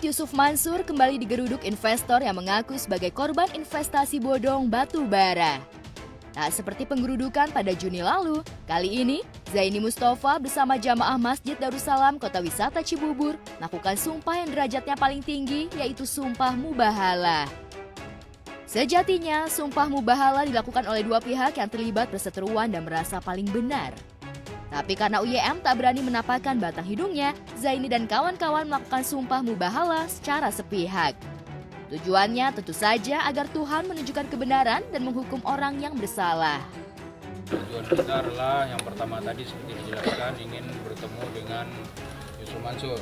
Ustadz Yusuf Mansur kembali digeruduk investor yang mengaku sebagai korban investasi bodong batu bara. Tak seperti penggerudukan pada Juni lalu, kali ini Zaini Mustafa bersama jamaah Masjid Darussalam Kota Wisata Cibubur melakukan sumpah yang derajatnya paling tinggi, yaitu Sumpah Mubahalah. Sejatinya, Sumpah Mubahalah dilakukan oleh dua pihak yang terlibat perseteruan dan merasa paling benar. Tapi karena UYM tak berani menapakkan batang hidungnya, Zaini dan kawan-kawan melakukan Sumpah Mubahalah secara sepihak. Tujuannya tentu saja agar Tuhan menunjukkan kebenaran dan menghukum orang yang bersalah. Tujuan kita adalah yang pertama tadi seperti dijelaskan, ingin bertemu dengan Yusuf Mansur.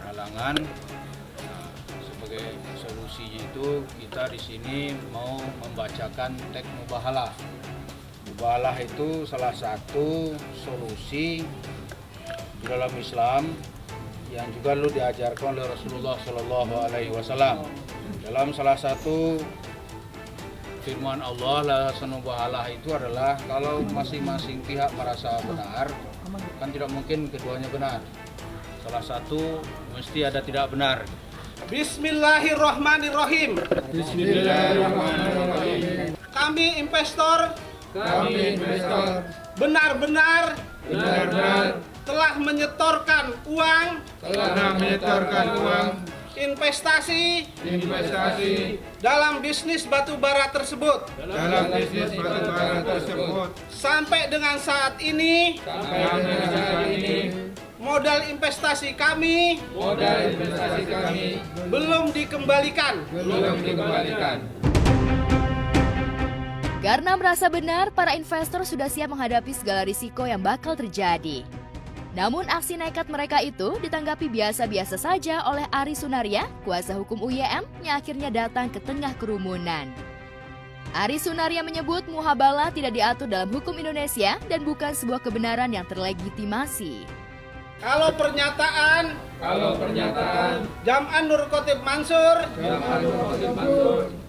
Halangan, sebagai solusinya itu kita di sini mau membacakan teks mubahalah. Mubahalah itu salah satu solusi di dalam Islam yang juga dulu diajarkan oleh Rasulullah SAW. Dalam salah satu firman Allah, la mubahalah itu adalah kalau masing-masing pihak merasa benar, kan tidak mungkin keduanya benar. Salah satu mesti ada tidak benar. Bismillahirrahmanirrahim. Bismillahirrahmanirrahim. Kami investor benar-benar telah menyetorkan uang investasi dalam bisnis batu bara tersebut. Sampai dengan saat ini, modal investasi kami belum dikembalikan. Karena merasa benar, para investor sudah siap menghadapi segala risiko yang bakal terjadi. Namun aksi nekat mereka itu ditanggapi biasa-biasa saja oleh Ari Sunaria, kuasa hukum UYM, yang akhirnya datang ke tengah kerumunan. Ari Sunaria menyebut muhabalah tidak diatur dalam hukum Indonesia dan bukan sebuah kebenaran yang terlegitimasi. Kalau pernyataan Jam'an Nur Khotib Mansur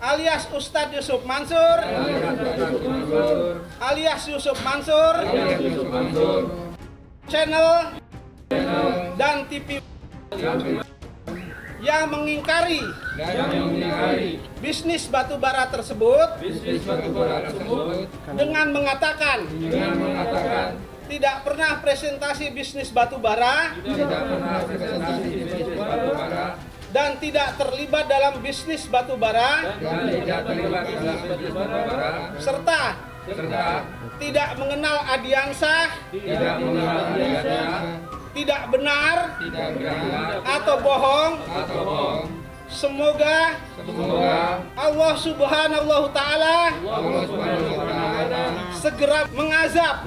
alias Ustadz Yusuf Mansur alias Yusuf Mansur channel dan TV yang mengingkari bisnis batu bara tersebut dengan mengatakan tidak pernah presentasi bisnis batu bara dan tidak terlibat dalam bisnis batu bara serta tidak mengenal Adiansah, tidak benar atau bohong. Semoga Allah Subhanahu wa Ta'ala segera mengazab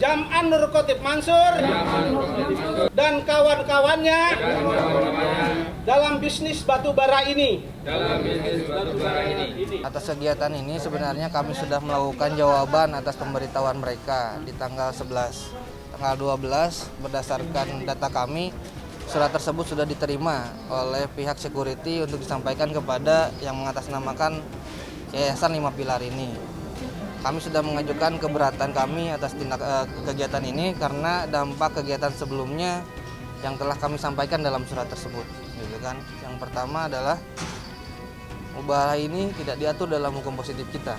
Jam'an Nur Khotib Mansur dan kawan-kawannya dalam bisnis batu bara ini. Atas kegiatan ini sebenarnya kami sudah melakukan jawaban atas pemberitahuan mereka di tanggal 11. Tanggal 12 berdasarkan data kami, surat tersebut sudah diterima oleh pihak security untuk disampaikan kepada yang mengatasnamakan Yayasan 5 Pilar ini. Kami sudah mengajukan keberatan kami atas kegiatan ini karena dampak kegiatan sebelumnya yang telah kami sampaikan dalam surat tersebut. Gitu kan. Yang pertama adalah mubahalah ini tidak diatur dalam hukum positif kita.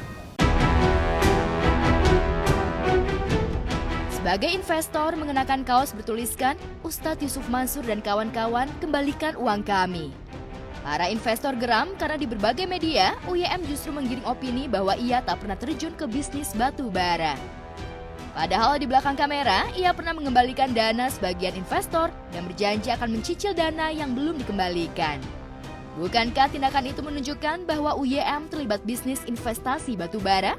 Sebagai investor mengenakan kaos bertuliskan Ustadz Yusuf Mansur dan kawan-kawan kembalikan uang kami. Para investor geram karena di berbagai media UYM justru menggiring opini bahwa ia tak pernah terjun ke bisnis batu bara. Padahal di belakang kamera ia pernah mengembalikan dana sebagian investor dan berjanji akan mencicil dana yang belum dikembalikan. Bukankah tindakan itu menunjukkan bahwa UYM terlibat bisnis investasi batu bara?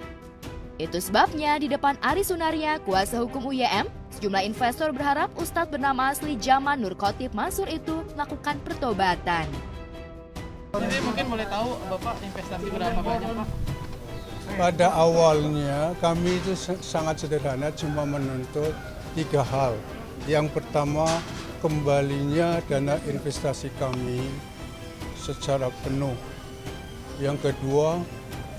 Itu sebabnya di depan Ari Sunaria, kuasa hukum UYM, sejumlah investor berharap Ustadz bernama asli Jam'an Nur Khotib Mansur itu melakukan pertobatan. Jadi mungkin boleh tahu Bapak investasi berapa banyak Pak? Pada awalnya kami itu sangat sederhana, cuma menuntut 3 hal. Yang pertama, kembalinya dana investasi kami secara penuh. Yang kedua,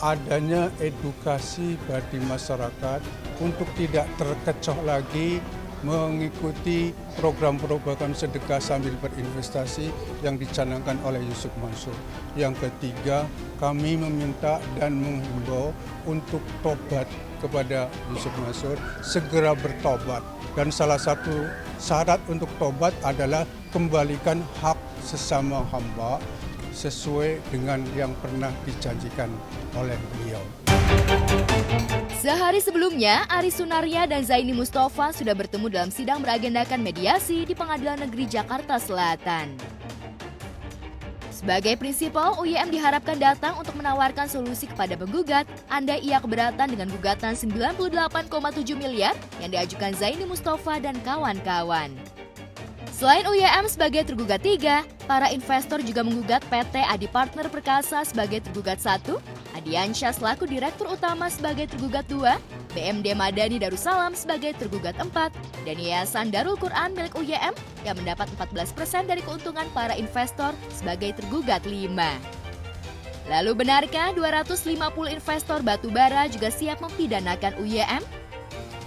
adanya edukasi bagi masyarakat untuk tidak terkecoh lagi mengikuti program-program sedekah sambil berinvestasi yang dicanangkan oleh Yusuf Mansur. Yang ketiga, kami meminta dan menghimbau untuk tobat kepada Yusuf Mansur, segera bertobat. Dan salah satu syarat untuk tobat adalah kembalikan hak sesama hamba sesuai dengan yang pernah dijanjikan oleh beliau. Sehari sebelumnya, Aris Sunarya dan Zaini Mustafa sudah bertemu dalam sidang beragendakan mediasi di Pengadilan Negeri Jakarta Selatan. Sebagai prinsipal, UYM diharapkan datang untuk menawarkan solusi kepada penggugat, andai ia keberatan dengan gugatan 98,7 miliar yang diajukan Zaini Mustafa dan kawan-kawan. Selain UYM sebagai tergugat 3, para investor juga menggugat PT Adi Partner Perkasa sebagai tergugat 1, Adiansyah selaku Direktur Utama sebagai tergugat 2, BMD Madani Darussalam sebagai tergugat 4, dan Yayasan Darul Quran milik UYM yang mendapat 14% dari keuntungan para investor sebagai tergugat 5. Lalu benarkah 250 investor batubara juga siap mempidanakan UYM?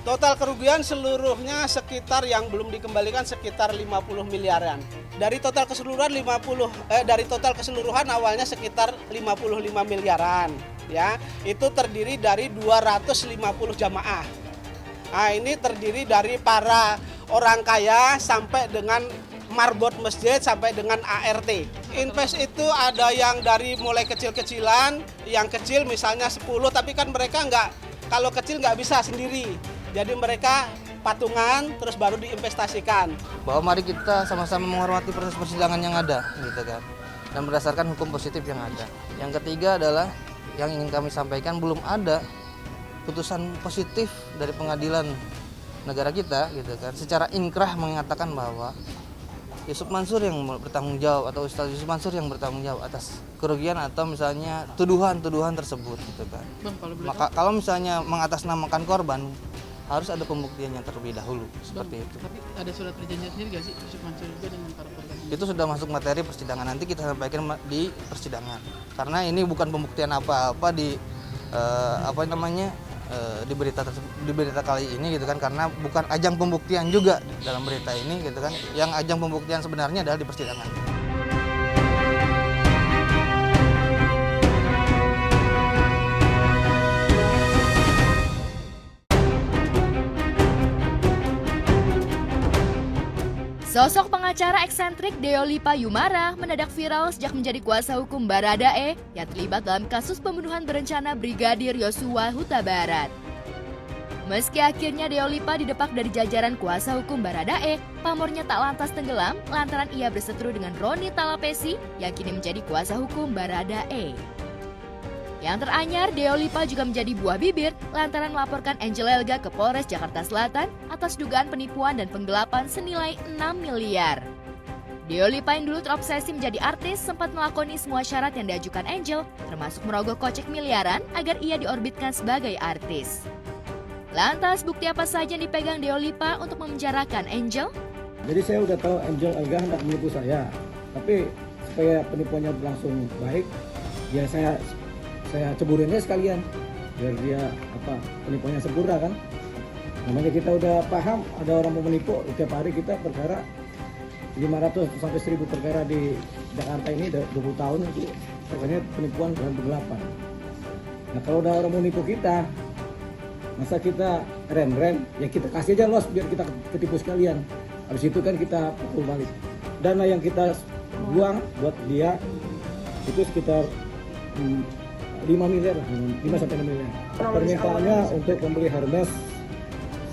Total kerugian seluruhnya sekitar yang belum dikembalikan sekitar 50 miliaran. Dari total keseluruhan awalnya sekitar 55 miliaran, ya. Itu terdiri dari 250 jamaah. Nah, ini terdiri dari para orang kaya sampai dengan marbot masjid sampai dengan ART. Invest itu ada yang dari mulai kecil-kecilan, yang kecil misalnya 10, tapi kan mereka kalau kecil nggak bisa sendiri. Jadi mereka patungan terus baru diinvestasikan. Bahwa mari kita sama-sama menghormati proses persidangan yang ada, gitu kan, dan berdasarkan hukum positif yang ada. Yang ketiga adalah yang ingin kami sampaikan, belum ada putusan positif dari pengadilan negara kita, gitu kan, secara inkrah mengatakan bahwa Yusuf Mansur yang bertanggung jawab atau Ustaz Yusuf Mansur yang bertanggung jawab atas kerugian atau misalnya tuduhan-tuduhan tersebut, gitu kan. Maka kalau misalnya mengatasnamakan korban, harus ada pembuktian yang terlebih dahulu, seperti itu. Tapi ada surat perjanjian sendiri nggak sih Yusuf Mansur juga dengan para korban? Itu sudah masuk materi persidangan, nanti kita sampaikan di persidangan. Karena ini bukan pembuktian apa-apa di di berita kali ini, gitu kan, karena bukan ajang pembuktian juga dalam berita ini, gitu kan. Yang ajang pembuktian sebenarnya adalah di persidangan. Sosok pengacara eksentrik Deo Lipa Yumara mendadak viral sejak menjadi kuasa hukum Baradae yang terlibat dalam kasus pembunuhan berencana Brigadir Yosua Huta Barat. Meski akhirnya Deo Lipa didepak dari jajaran kuasa hukum Baradae, pamornya tak lantas tenggelam lantaran ia berseteru dengan Roni Talapesi yang kini menjadi kuasa hukum Baradae. Yang teranyar, Deo Lipa juga menjadi buah bibir lantaran melaporkan Angel Elga ke Polres Jakarta Selatan atas dugaan penipuan dan penggelapan senilai 6 miliar. Deo Lipa yang dulu terobsesi menjadi artis sempat melakoni semua syarat yang diajukan Angel, termasuk merogoh kocek miliaran agar ia diorbitkan sebagai artis. Lantas, bukti apa saja yang dipegang Deo Lipa untuk memenjarakan Angel? Jadi saya udah tahu Angel Elga hendak menipu saya, tapi supaya penipuannya berlangsung baik, ya saya ceburinnya sekalian biar dia penipuannya sempurna kan. Namanya kita udah paham ada orang mau menipu, tiap hari kita perkara 500 sampai 1000 perkara di Jakarta ini 20 tahun itu pokoknya penipuan dan penggelapan. Nah kalau udah orang mau nipu kita, masa kita rem ya kita kasih aja los biar kita ketipu sekalian. Habis itu kan kita pukul balik. Dana yang kita buang buat dia itu sekitar 5 miliar, 5 sampai 6 miliar. Permintaannya untuk membeli Hermes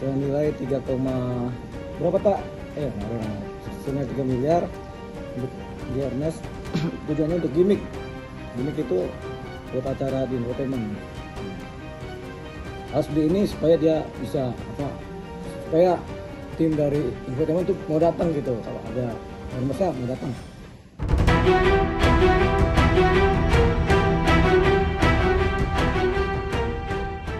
senilai 3, berapa tak? Senilai 3 miliar untuk beli Hermes. Tujuannya untuk gimmick. Gimmick itu buat acara di entertainment. Harus beli ini supaya dia bisa supaya tim dari entertainment itu mau datang gitu. Kalau ada Hermesnya mau datang.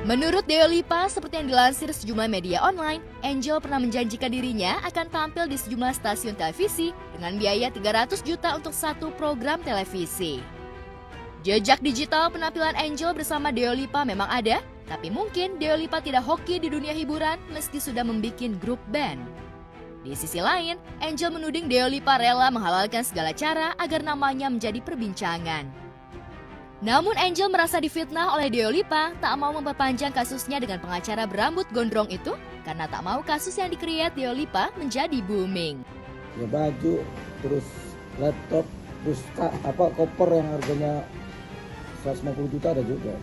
Menurut Deo Lipa, seperti yang dilansir sejumlah media online, Angel pernah menjanjikan dirinya akan tampil di sejumlah stasiun televisi dengan biaya 300 juta untuk satu program televisi. Jejak digital penampilan Angel bersama Deo Lipa memang ada, Tapi mungkin Deo Lipa tidak hoki di dunia hiburan meski sudah membuat grup band. Di sisi lain, Angel menuding Deo Lipa rela menghalalkan segala cara agar namanya menjadi perbincangan. Namun Angel merasa difitnah oleh Deo Lipa tak mau memperpanjang kasusnya dengan pengacara berambut gondrong itu karena tak mau kasus yang dikreat Deo Lipa menjadi booming. Ya baju, terus laptop, terus koper yang harganya 150 juta ada juga.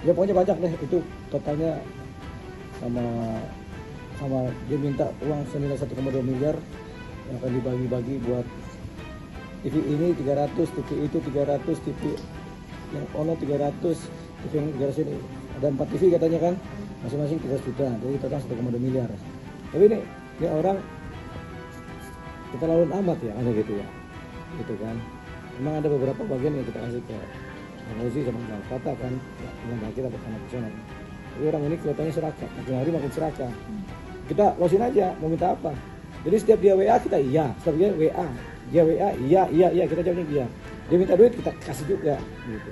Ya pokoknya banyak deh, itu totalnya sama dia minta uang senilai 1,2 miliar yang akan dibagi-bagi buat TV ini 300, TV itu 300, TV yang ono 300, TV yang 300 ini ada 4 TV katanya kan, masing-masing 300 juta, jadi total 1,2 miliar. Tapi ini orang keterlaluan amat ya, ada gitu ya, gitu kan. Memang ada beberapa bagian yang kita kasih ke Rozi sama Kata kan, dengan kita bersama personal. Tapi orang ini kelihatannya serakah, makin hari makin serakah. Kita losin aja, mau minta apa. Jadi setiap dia WA kita iya, setiap dia WA, dia WA iya, kita jawabnya iya. Dia minta duit kita kasih juga, gitu.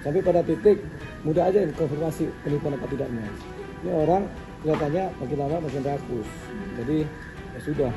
Sampai pada titik mudah aja konfirmasi penipuan apa tidaknya. Ini orang kelihatannya makin lama makin rakus. Jadi ya sudah.